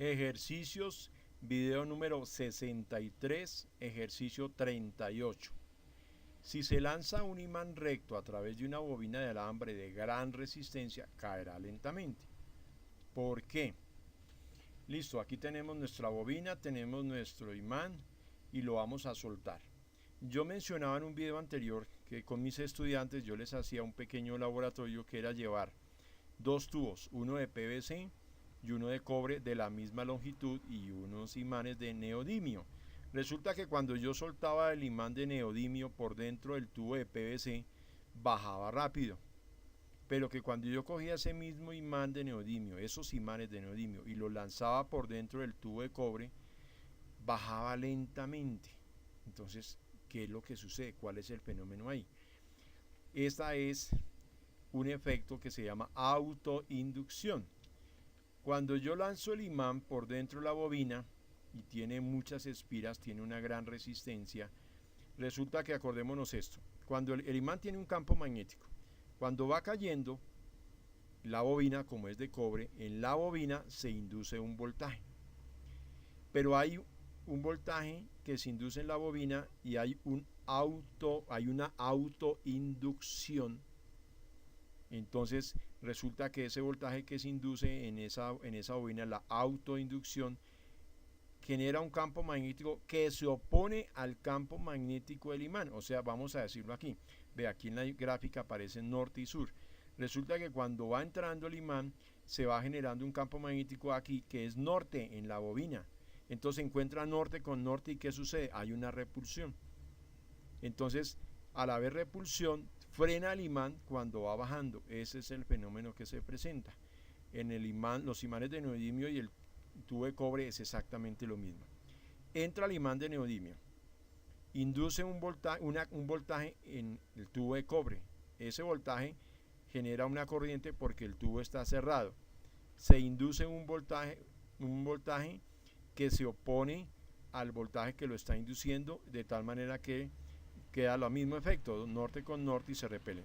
Ejercicios, video número 63, ejercicio 38. Si se lanza un imán recto a través de una bobina de alambre de gran resistencia, caerá lentamente. ¿Por qué? Listo, aquí tenemos nuestra bobina, tenemos nuestro imán y lo vamos a soltar. Yo mencionaba en un video anterior que con mis estudiantes yo les hacía un pequeño laboratorio que era llevar dos tubos, uno de PVC y uno de cobre de la misma longitud y unos imanes de neodimio. Resulta que cuando yo soltaba el imán de neodimio por dentro del tubo de PVC, bajaba rápido. Pero que cuando yo cogía ese mismo imán de neodimio, esos imanes de neodimio, y los lanzaba por dentro del tubo de cobre, bajaba lentamente. Entonces, ¿qué es lo que sucede? ¿Cuál es el fenómeno ahí? Esta es un efecto que se llama autoinducción. Cuando yo lanzo el imán por dentro de la bobina y tiene muchas espiras, tiene una gran resistencia, resulta que acordémonos esto, cuando el imán tiene un campo magnético, cuando va cayendo la bobina, como es de cobre, en la bobina se induce un voltaje, pero hay un voltaje que se induce en la bobina y hay una autoinducción. Entonces resulta que ese voltaje que se induce en esa bobina, la autoinducción, genera un campo magnético que se opone al campo magnético del imán. O sea, vamos a decirlo aquí. Ve, aquí en la gráfica aparecen norte y sur. Resulta que cuando va entrando el imán, se va generando un campo magnético aquí que es norte en la bobina. Entonces se encuentra norte con norte y ¿qué sucede? Hay una repulsión. Entonces, al haber repulsión, frena el imán cuando va bajando. Ese es el fenómeno que se presenta. En el imán, los imanes de neodimio y el tubo de cobre es exactamente lo mismo. Entra el imán de neodimio, induce un voltaje en el tubo de cobre. Ese voltaje genera una corriente porque el tubo está cerrado. Se induce un voltaje que se opone al voltaje que lo está induciendo, de tal manera que queda lo mismo efecto, norte con norte, y se repelen.